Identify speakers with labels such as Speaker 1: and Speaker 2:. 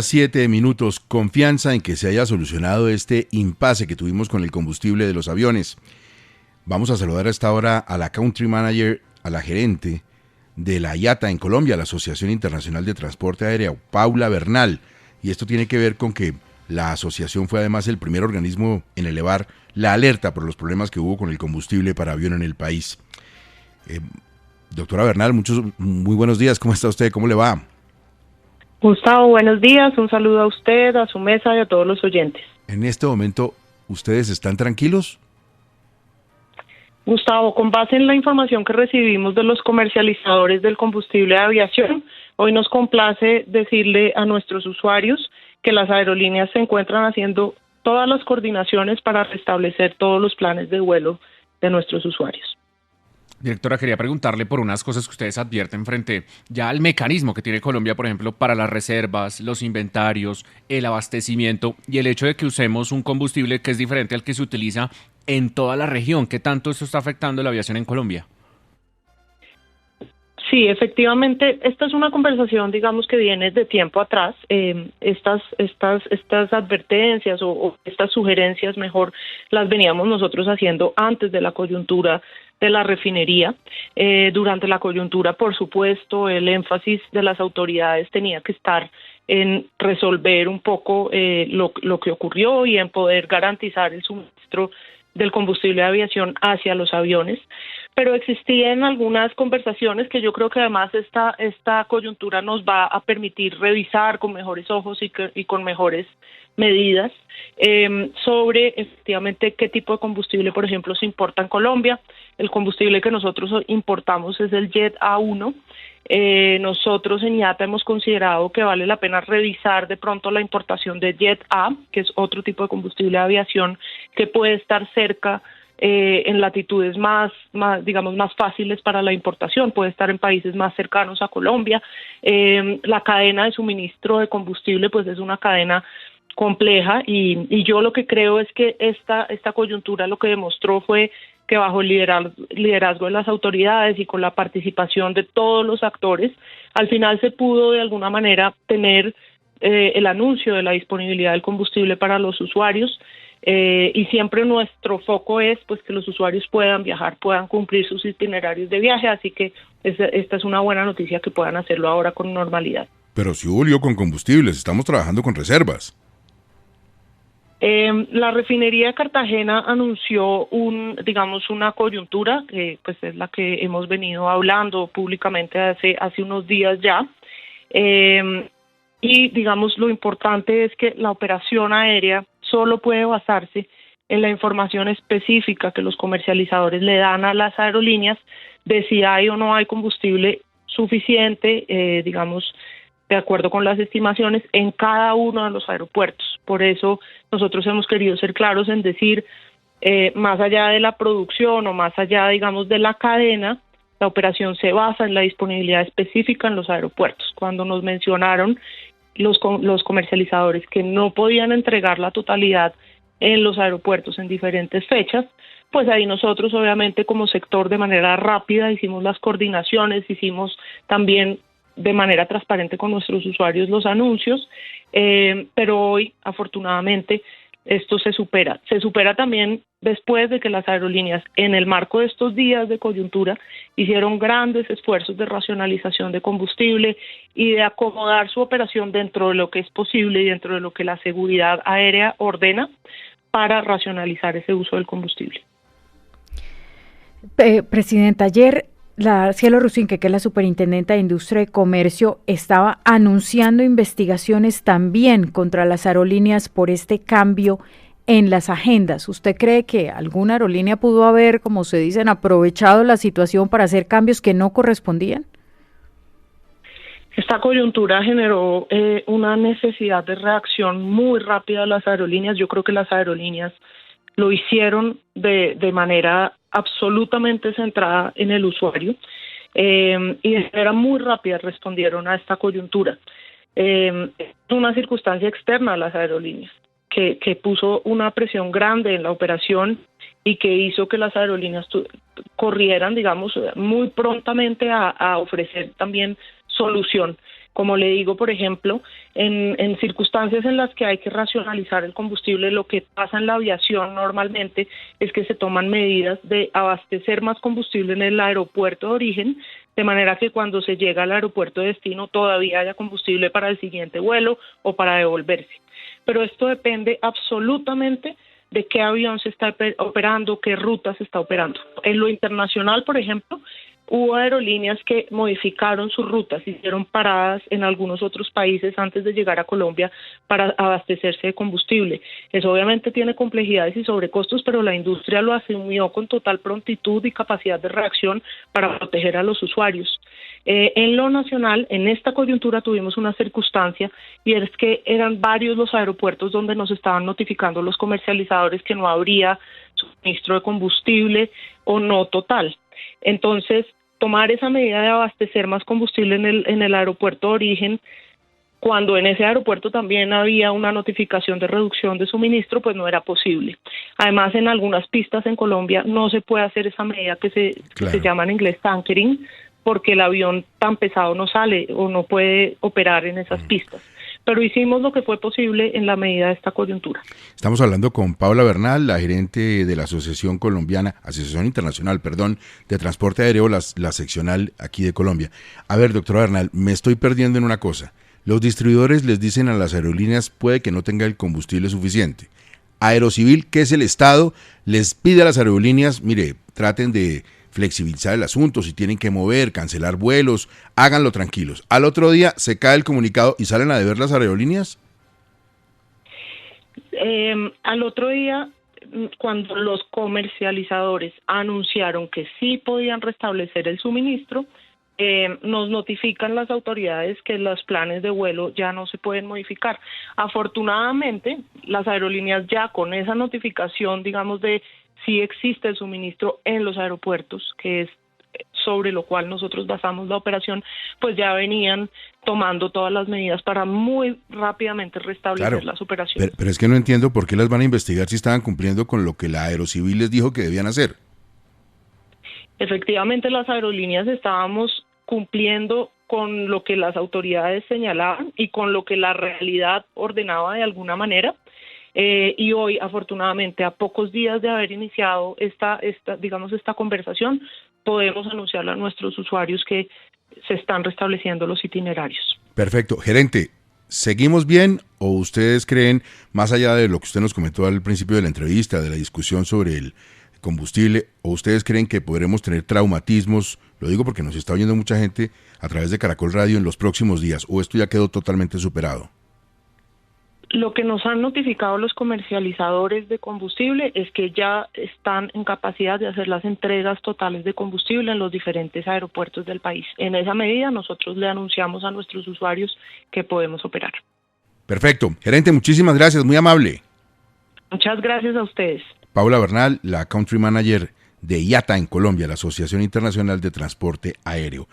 Speaker 1: 7 minutos. Confianza en que se haya solucionado este impasse que tuvimos con el combustible de los aviones. Vamos a saludar a esta hora a la country manager, a la gerente de la IATA en Colombia, la Asociación Internacional de Transporte Aéreo, Paula Bernal. Y esto tiene que ver con que la asociación fue además el primer organismo en elevar la alerta por los problemas que hubo con el combustible para avión en el país. Doctora Bernal, muy buenos días. ¿Cómo está usted? ¿Cómo le va?
Speaker 2: Gustavo, buenos días. Un saludo a usted, a su mesa y a todos los oyentes.
Speaker 1: En este momento, ¿ustedes están tranquilos?
Speaker 2: Gustavo, con base en la información que recibimos de los comercializadores del combustible de aviación, hoy nos complace decirle a nuestros usuarios que las aerolíneas se encuentran haciendo todas las coordinaciones para restablecer todos los planes de vuelo de nuestros usuarios.
Speaker 3: Directora, quería preguntarle por unas cosas que ustedes advierten frente ya al mecanismo que tiene Colombia, por ejemplo, para las reservas, los inventarios, el abastecimiento y el hecho de que usemos un combustible que es diferente al que se utiliza en toda la región. ¿Qué tanto esto está afectando la aviación en Colombia?
Speaker 2: Sí, efectivamente, esta es una conversación, digamos, que viene de tiempo atrás. Estas advertencias o estas sugerencias, mejor, las veníamos nosotros haciendo antes de la coyuntura de la refinería. Durante la coyuntura, por supuesto, el énfasis de las autoridades tenía que estar en resolver un poco lo que ocurrió y en poder garantizar el suministro del combustible de aviación hacia los aviones, pero existían algunas conversaciones que yo creo que además esta coyuntura nos va a permitir revisar con mejores ojos y con mejores medidas sobre efectivamente qué tipo de combustible, por ejemplo, se importa en Colombia. El combustible que nosotros importamos es el Jet A1. Nosotros en IATA hemos considerado que vale la pena revisar de pronto la importación de Jet A, que es otro tipo de combustible de aviación que puede estar cerca en latitudes más fáciles para la importación, puede estar en países más cercanos a Colombia. La cadena de suministro de combustible pues es una cadena compleja y yo lo que creo es que esta coyuntura lo que demostró fue que bajo el liderazgo de las autoridades y con la participación de todos los actores, al final se pudo de alguna manera tener el anuncio de la disponibilidad del combustible para los usuarios y siempre nuestro foco es pues que los usuarios puedan viajar, puedan cumplir sus itinerarios de viaje, así que esta es una buena noticia que puedan hacerlo ahora con normalidad.
Speaker 1: Pero si hubo lío con combustibles, estamos trabajando con reservas.
Speaker 2: La refinería de Cartagena anunció una coyuntura, que pues es la que hemos venido hablando públicamente hace unos días ya, y digamos lo importante es que la operación aérea solo puede basarse en la información específica que los comercializadores le dan a las aerolíneas de si hay o no hay combustible suficiente, de acuerdo con las estimaciones, en cada uno de los aeropuertos. Por eso nosotros hemos querido ser claros en decir, más allá de la producción o más allá, digamos, de la cadena, la operación se basa en la disponibilidad específica en los aeropuertos. Cuando nos mencionaron los comercializadores que no podían entregar la totalidad en los aeropuertos en diferentes fechas, pues ahí nosotros obviamente como sector de manera rápida hicimos las coordinaciones, hicimos también de manera transparente con nuestros usuarios los anuncios, pero hoy afortunadamente esto se supera también después de que las aerolíneas en el marco de estos días de coyuntura hicieron grandes esfuerzos de racionalización de combustible y de acomodar su operación dentro de lo que es posible y dentro de lo que la seguridad aérea ordena para racionalizar ese uso del combustible.
Speaker 4: Presidenta, ayer Cielo Rusinque, que es la superintendenta de Industria y Comercio, estaba anunciando investigaciones también contra las aerolíneas por este cambio en las agendas. ¿Usted cree que alguna aerolínea pudo haber, como se dicen, aprovechado la situación para hacer cambios que no correspondían?
Speaker 2: Esta coyuntura generó una necesidad de reacción muy rápida de las aerolíneas. Yo creo que las aerolíneas lo hicieron de manera absolutamente centrada en el usuario y de manera muy rápida respondieron a esta coyuntura. Es una circunstancia externa a las aerolíneas que puso una presión grande en la operación y que hizo que las aerolíneas corrieran, digamos, muy prontamente a ofrecer también solución. Como le digo, por ejemplo, en circunstancias en las que hay que racionalizar el combustible, lo que pasa en la aviación normalmente es que se toman medidas de abastecer más combustible en el aeropuerto de origen, de manera que cuando se llega al aeropuerto de destino todavía haya combustible para el siguiente vuelo o para devolverse. Pero esto depende absolutamente de qué avión se está operando, qué ruta se está operando. En lo internacional, por ejemplo, hubo aerolíneas que modificaron sus rutas, hicieron paradas en algunos otros países antes de llegar a Colombia para abastecerse de combustible. Eso obviamente tiene complejidades y sobrecostos, pero la industria lo asumió con total prontitud y capacidad de reacción para proteger a los usuarios. En lo nacional, en esta coyuntura tuvimos una circunstancia y es que eran varios los aeropuertos donde nos estaban notificando los comercializadores que no habría suministro de combustible o no total. Entonces, tomar esa medida de abastecer más combustible en el aeropuerto de origen, cuando en ese aeropuerto también había una notificación de reducción de suministro, pues no era posible. Además, en algunas pistas en Colombia no se puede hacer esa medida que se llama en inglés tankering, porque el avión tan pesado no sale o no puede operar en esas pistas. Pero hicimos lo que fue posible en la medida de esta coyuntura.
Speaker 1: Estamos hablando con Paula Bernal, la gerente de la Asociación Internacional, de Transporte Aéreo, la seccional aquí de Colombia. A ver, doctora Bernal, me estoy perdiendo en una cosa. Los distribuidores les dicen a las aerolíneas puede que no tenga el combustible suficiente. Aerocivil, que es el Estado, les pide a las aerolíneas, mire, traten de flexibilizar el asunto, si tienen que mover, cancelar vuelos, háganlo tranquilos. Al otro día se cae el comunicado y salen a deber las aerolíneas.
Speaker 2: Al otro día, cuando los comercializadores anunciaron que sí podían restablecer el suministro, nos notifican las autoridades que los planes de vuelo ya no se pueden modificar. Afortunadamente, las aerolíneas ya con esa notificación, digamos, de si existe el suministro en los aeropuertos, que es sobre lo cual nosotros basamos la operación, pues ya venían tomando todas las medidas para muy rápidamente restablecer las operaciones.
Speaker 1: Pero es que no entiendo por qué las van a investigar si estaban cumpliendo con lo que la Aerocivil les dijo que debían hacer.
Speaker 2: Efectivamente, las aerolíneas estábamos cumpliendo con lo que las autoridades señalaban y con lo que la realidad ordenaba de alguna manera. Y hoy, afortunadamente, a pocos días de haber iniciado esta conversación, podemos anunciarle a nuestros usuarios que se están restableciendo los itinerarios.
Speaker 1: Perfecto. Gerente, ¿seguimos bien o ustedes creen, más allá de lo que usted nos comentó al principio de la entrevista, de la discusión sobre el combustible, o ustedes creen que podremos tener traumatismos? Lo digo porque nos está oyendo mucha gente a través de Caracol Radio en los próximos días, o esto ya quedó totalmente superado.
Speaker 2: Lo que nos han notificado los comercializadores de combustible es que ya están en capacidad de hacer las entregas totales de combustible en los diferentes aeropuertos del país. En esa medida, nosotros le anunciamos a nuestros usuarios que podemos operar.
Speaker 1: Perfecto. Gerente, muchísimas gracias, muy amable.
Speaker 2: Muchas gracias a ustedes.
Speaker 1: Paula Bernal, la Country Manager de IATA en Colombia, la Asociación Internacional de Transporte Aéreo.